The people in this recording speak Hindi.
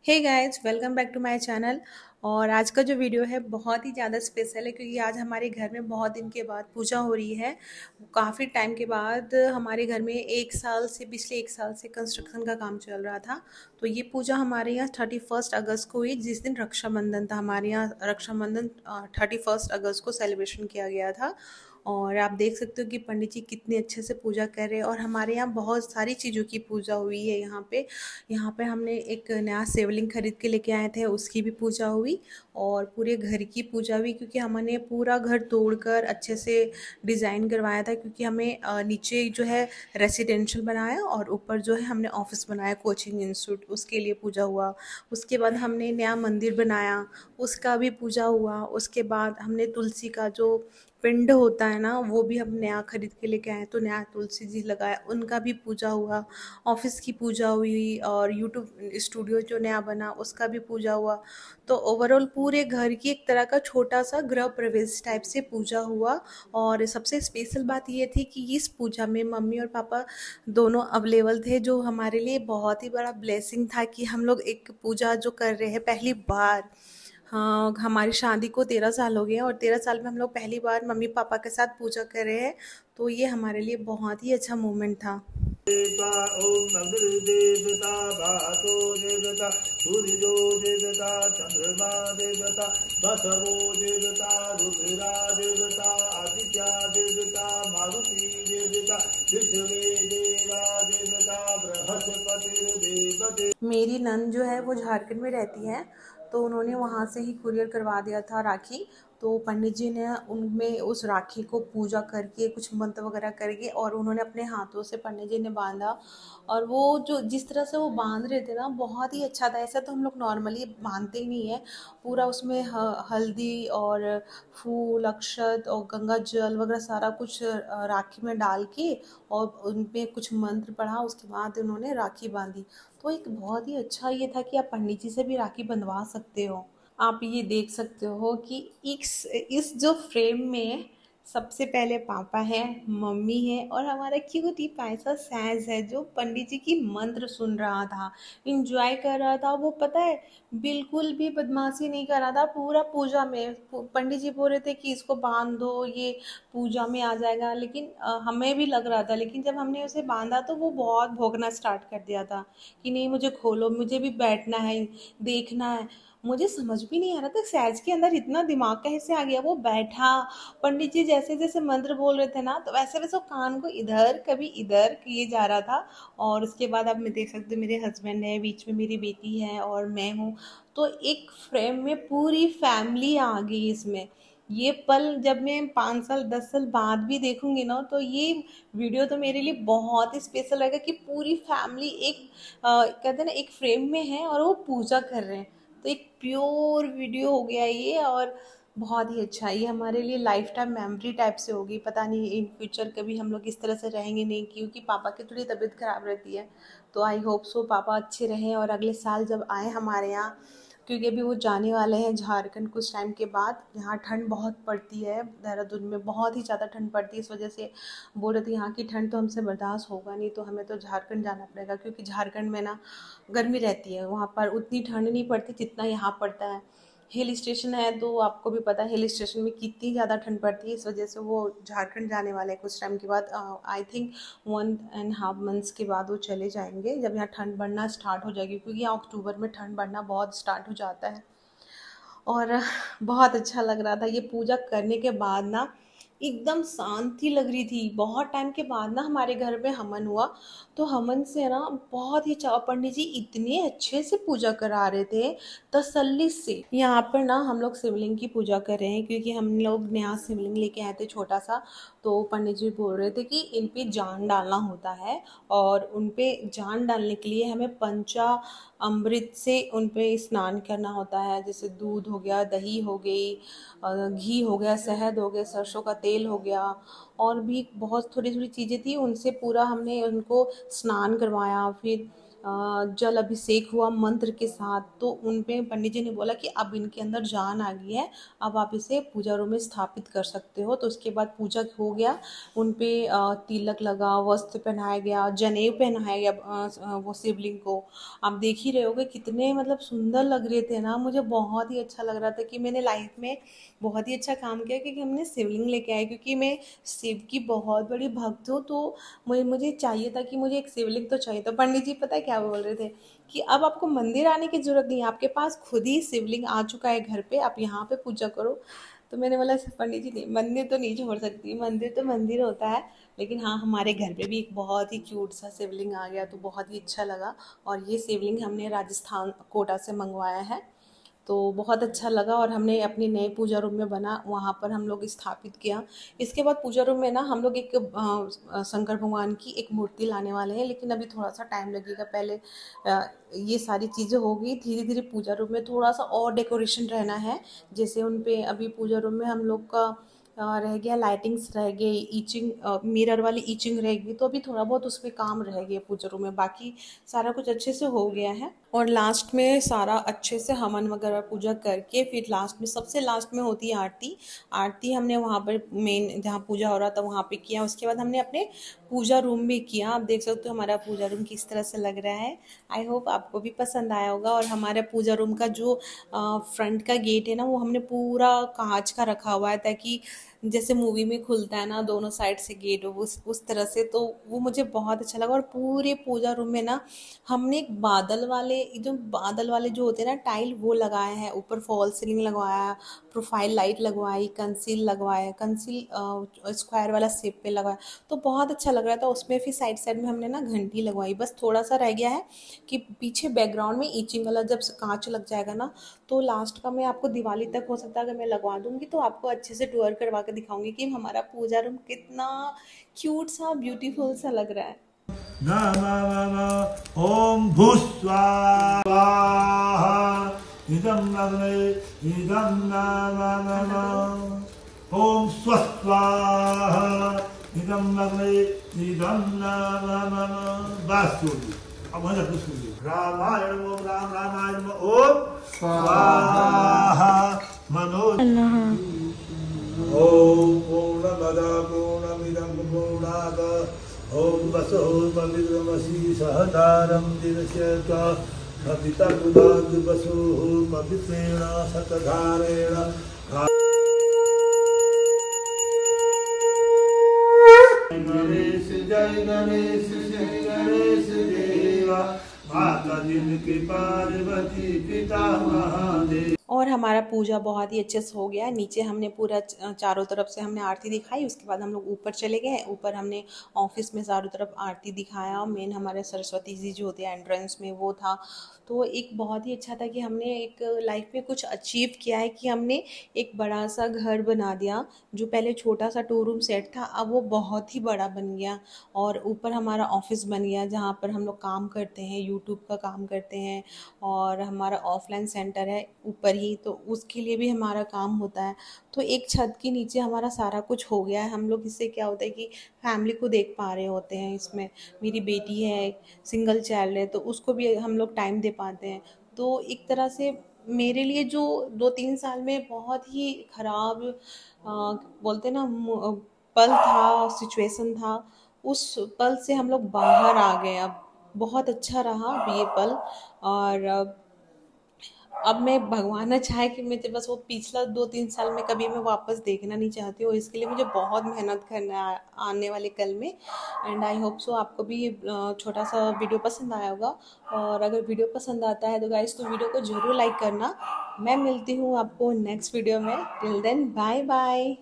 Hey guys, welcome back to my channel. और आज का जो वीडियो है बहुत ही ज़्यादा स्पेशल है क्योंकि आज हमारे घर में बहुत दिन के बाद पूजा हो रही है। काफ़ी टाइम के बाद हमारे घर में पिछले एक साल से कंस्ट्रक्शन का काम चल रहा था। तो ये पूजा हमारे यहाँ 31 अगस्त को हुई, जिस दिन रक्षाबंधन था। हमारे यहाँ रक्षाबंधन 31 अगस्त को सेलिब्रेशन किया गया था। और आप देख सकते हो कि पंडित जी कितने अच्छे से पूजा कर रहे हैं। और हमारे यहाँ बहुत सारी चीज़ों की पूजा हुई है। यहाँ पे हमने एक नया शिवलिंग खरीद के लेके आए थे, उसकी भी पूजा हुई। और पूरे घर की पूजा हुई क्योंकि हमने पूरा घर तोड़कर अच्छे से डिज़ाइन करवाया था, क्योंकि हमें नीचे जो है रेसिडेंशियल बनाया और ऊपर जो है हमने ऑफिस बनाया, कोचिंग इंस्टीट्यूट, उसके लिए पूजा हुआ। उसके बाद हमने नया मंदिर बनाया, उसका भी पूजा हुआ। उसके बाद हमने तुलसी का जो पिंड होता है ना, वो भी हम नया खरीद के लेके आए, तो नया तुलसी जी लगाया, उनका भी पूजा हुआ। ऑफिस की पूजा हुई और यूट्यूब स्टूडियो जो नया बना उसका भी पूजा हुआ। तो ओवरऑल पूरे घर की एक तरह का छोटा सा गृह प्रवेश टाइप से पूजा हुआ। और सबसे स्पेशल बात ये थी कि इस पूजा में मम्मी और पापा दोनों अवेलेबल थे, जो हमारे लिए बहुत ही बड़ा ब्लेसिंग था कि हम लोग एक पूजा जो कर रहे हैं पहली बार। हाँ, हमारी शादी को 13 साल हो गए हैं और 13 साल में हम लोग पहली बार मम्मी पापा के साथ पूजा कर रहे हैं। तो ये हमारे लिए बहुत ही अच्छा मोमेंट था। देवता ओम अग्निदेवता भातो देवता सूर्यो देवता चंद्रमा देवता बसवो देवता रुद्रा देवता आदित्य देवता मारुति देवता विश्वे देवा देवता बृहस्पति देवते। मेरी नंद जो है वो झारखंड में रहती है, तो उन्होंने वहाँ से ही कुरियर करवा दिया था राखी। तो पंडित जी ने उनमें उस राखी को पूजा करके कुछ मंत्र वगैरह करके और उन्होंने अपने हाथों से पंडित जी ने बांधा। और वो जो जिस तरह से वो बांध रहे थे ना, बहुत ही अच्छा था। ऐसा तो हम लोग नॉर्मली बांधते ही नहीं है। पूरा उसमें हल्दी और फूल, अक्षत और गंगा जल वगैरह सारा कुछ राखी में डाल के और उन पे कुछ मंत्र पढ़ा, उसके बाद उन्होंने राखी बांधी। तो एक बहुत ही अच्छा ये था कि आप पंडित जी से भी राखी बंधवा सकते हो। आप ये देख सकते हो कि इस जो फ्रेम में सबसे पहले पापा है, मम्मी है और हमारा क्यूटी पैसा सैज है, जो पंडित जी की मंत्र सुन रहा था, इंजॉय कर रहा था। वो पता है, बिल्कुल भी बदमाशी नहीं कर रहा था पूरा पूजा में। पंडित जी बोल रहे थे कि इसको बांध दो, ये पूजा में आ जाएगा, लेकिन हमें भी लग रहा था। लेकिन जब हमने उसे बांधा तो वो बहुत भौंकना स्टार्ट कर दिया था कि नहीं, मुझे खोलो, मुझे भी बैठना है, देखना है। मुझे समझ भी नहीं आ रहा था सहज के अंदर इतना दिमाग कैसे आ गया। वो बैठा, पंडित जी जैसे जैसे मंत्र बोल रहे थे ना, तो वैसे वैसे वो कान को इधर कभी इधर किए जा रहा था। और उसके बाद आप मैं देख सकते हो, मेरे हस्बैंड है, बीच में मेरी बेटी है और मैं हूँ। तो एक फ्रेम में पूरी फैमिली आ गई इसमें। ये पल जब मैं 5 साल 10 साल बाद भी देखूंगी ना, तो ये वीडियो तो मेरे लिए बहुत ही स्पेशल रहेगा कि पूरी फैमिली एक कहते हैं ना, एक फ्रेम में है और वो पूजा कर रहे हैं। तो एक प्योर वीडियो हो गया ये। और बहुत ही अच्छा, ये हमारे लिए लाइफ टाइम मेमोरी टाइप से होगी। पता नहीं इन फ्यूचर कभी हम लोग इस तरह से रहेंगे नहीं, क्योंकि पापा की थोड़ी तबीयत खराब रहती है। तो आई होप सो पापा अच्छे रहें और अगले साल जब आए हमारे यहाँ, क्योंकि अभी वो जाने वाले हैं झारखंड कुछ टाइम के बाद। यहाँ ठंड बहुत पड़ती है, देहरादून में बहुत ही ज़्यादा ठंड पड़ती है। इस वजह से बोल रहे थे यहाँ की ठंड तो हमसे बर्दाश्त होगा नहीं, तो हमें तो झारखंड जाना पड़ेगा, क्योंकि झारखंड में ना गर्मी रहती है, वहाँ पर उतनी ठंड नहीं पड़ती जितना यहाँ पड़ता है। हिल स्टेशन है तो आपको भी पता है हिल स्टेशन में कितनी ज़्यादा ठंड पड़ती है। इस वजह से वो झारखंड जाने वाले हैं कुछ टाइम के बाद। आई थिंक 1.5 मंथ्स के बाद वो चले जाएंगे, जब यहाँ ठंड बढ़ना स्टार्ट हो जाएगी, क्योंकि यहाँ अक्टूबर में ठंड बढ़ना बहुत स्टार्ट हो जाता है। और बहुत अच्छा लग रहा था ये पूजा करने के बाद ना, एकदम शांति लग रही थी। बहुत टाइम के बाद ना हमारे घर में हवन हुआ, तो हवन से ना बहुत ही पंडित जी इतने अच्छे से पूजा करा रहे थे, तसल्ली से। यहाँ पर ना हम लोग शिवलिंग की पूजा कर रहे हैं, क्योंकि हम लोग नया शिवलिंग लेके आए थे छोटा सा। तो पंडित जी बोल रहे थे कि इन पे जान डालना होता है, और उन पे जान डालने के लिए हमें पंचा अमृत से उन पे स्नान करना होता है। जैसे दूध हो गया, दही हो गई, घी हो गया, शहद हो गया, सरसों का तेल हो गया, और भी बहुत थोड़ी थोड़ी चीज़ें थी, उनसे पूरा हमने उनको स्नान करवाया। फिर जल अभिषेक हुआ मंत्र के साथ। तो उन पे पंडित जी ने बोला कि अब इनके अंदर जान आ गई है, अब आप इसे पूजा रूम में स्थापित कर सकते हो। तो उसके बाद पूजा हो गया, उन पे तिलक लगा, वस्त्र पहनाया गया, जनेऊ पहनाया गया वो शिवलिंग को। आप देख ही रहे होगे कितने मतलब सुंदर लग रहे थे ना। मुझे बहुत ही अच्छा लग रहा था कि मैंने लाइफ में बहुत ही अच्छा काम किया, क्योंकि हमने शिवलिंग लेके आए, क्योंकि मैं शिव की बहुत बड़ी भक्त हूँ। तो मुझे चाहिए था कि मुझे एक शिवलिंग तो चाहिए। तो पंडित जी पता है क्या बोल रहे थे कि अब आपको मंदिर आने की जरूरत नहीं है, आपके पास खुद ही शिवलिंग आ चुका है घर पे, आप यहाँ पे पूजा करो। तो मैंने बोला पंडित जी नहीं, मंदिर तो नहीं छोड़ सकती, मंदिर तो मंदिर होता है, लेकिन हाँ हमारे घर पे भी एक बहुत ही क्यूट सा शिवलिंग आ गया, तो बहुत ही अच्छा लगा। और ये शिवलिंग हमने राजस्थान कोटा से मंगवाया है, तो बहुत अच्छा लगा। और हमने अपनी नए पूजा रूम में बना, वहाँ पर हम लोग स्थापित किया। इसके बाद पूजा रूम में ना हम लोग एक शंकर भगवान की एक मूर्ति लाने वाले हैं, लेकिन अभी थोड़ा सा टाइम लगेगा। पहले ये सारी चीज़ें होगी, धीरे धीरे पूजा रूम में थोड़ा सा और डेकोरेशन रहना है। जैसे उन पे अभी पूजा रूम में हम लोग का रह गया, लाइटिंग्स रह गई, ईचिंग मिरर वाली ईचिंग रहेगी, तो अभी थोड़ा बहुत उस पर काम रह गया पूजा रूम में। बाकी सारा कुछ अच्छे से हो गया है। और लास्ट में सारा अच्छे से हवन वगैरह पूजा करके फिर लास्ट में, सबसे लास्ट में होती है आरती। आरती हमने वहाँ पर मेन जहाँ पूजा हो रहा था वहाँ पे किया। उसके बाद हमने अपने पूजा रूम भी किया। आप देख सकते हो हमारा पूजा रूम किस तरह से लग रहा है। आई होप आपको भी पसंद आया होगा। और हमारे पूजा रूम का जो फ्रंट का गेट है ना, वो हमने पूरा कांच का रखा हुआ है, ताकि जैसे मूवी में खुलता है ना दोनों साइड से गेट, उस तरह से। तो वो मुझे बहुत अच्छा लगा। और पूरे पूजा रूम में ना हमने एक बादल वाले जो होते हैं ना टाइल, वो लगाए हैं। ऊपर फॉल सीलिंग लगवाया, प्रोफाइल लाइट लगवाई, कंसील लगवाया, कंसील स्क्वायर वाला शेप पे लगाया, तो बहुत अच्छा लग रहा था। उसमें फिर साइड साइड में हमने ना घंटी लगवाई। बस थोड़ा सा रह गया है कि पीछे बैकग्राउंड में ईचिंग वाला जब कांच लग जाएगा ना, तो लास्ट का मैं आपको दिवाली तक हो सकता है अगर मैं लगवा दूंगी तो आपको अच्छे से टूर करवा के दिखाऊंगी कि हमारा पूजा रूम कितना क्यूट सा ब्यूटीफुल सा लग रहा है। नमः ओम भूस्वाहा इदं अग्ने इदं नमः ओम स्वस्वाहा इदं अग्ने इदं नमः। बासुरी अब वहाँ जाकर सुनिए। रामायण ओम राम रामायण ओम स्वाहा मनोज ओम पूर्णमद पूर्णमिदं पूर्णात् ओम वसो पवित्रमसि सहदारं दिनश्च कपितकुलाद् वसो पवित्रेण शतधारेण। गणेश जय गणेश जय गणेश देवा, माता जिनकी पार्वती पिता महादेव। और हमारा पूजा बहुत ही अच्छे से हो गया। नीचे हमने पूरा चारों तरफ से हमने आरती दिखाई। उसके बाद हम लोग ऊपर चले गए। ऊपर हमने ऑफिस में चारों तरफ आरती दिखाया। मेन हमारे सरस्वती जी जो होते हैं एंट्रेंस में, वो था। तो एक बहुत ही अच्छा था कि हमने एक लाइफ में कुछ अचीव किया है, कि हमने एक बड़ा सा घर बना दिया। जो पहले छोटा सा 2 रूम सेट था, अब वो बहुत ही बड़ा बन गया। और ऊपर हमारा ऑफिस बन गया, जहाँ पर हम लोग काम करते हैं, यूट्यूब का काम करते हैं। और हमारा ऑफलाइन सेंटर है ऊपर ही, तो उसके लिए भी हमारा काम होता है। तो एक छत के नीचे हमारा सारा कुछ हो गया है। हम लोग इससे क्या होता है कि फैमिली को देख पा रहे होते हैं। इसमें मेरी बेटी है, सिंगल चाइल्ड है, तो उसको भी हम लोग टाइम दे पाते हैं। तो एक तरह से मेरे लिए जो 2-3 साल में बहुत ही ख़राब बोलते ना पल था, सिचुएशन था, उस पल से हम लोग बाहर आ गए। अब बहुत अच्छा रहा ये पल। और अब मैं भगवान न चाहे कि मैं बस वो पिछला 2-3 साल में कभी मैं वापस देखना नहीं चाहती हूँ। इसके लिए मुझे बहुत मेहनत करना है आने वाले कल में। एंड आई होप सो आपको भी ये छोटा सा वीडियो पसंद आया होगा। और अगर वीडियो पसंद आता है तो गाइस तो वीडियो को ज़रूर लाइक करना। मैं मिलती हूँ आपको नेक्स्ट वीडियो में। Till then bye bye.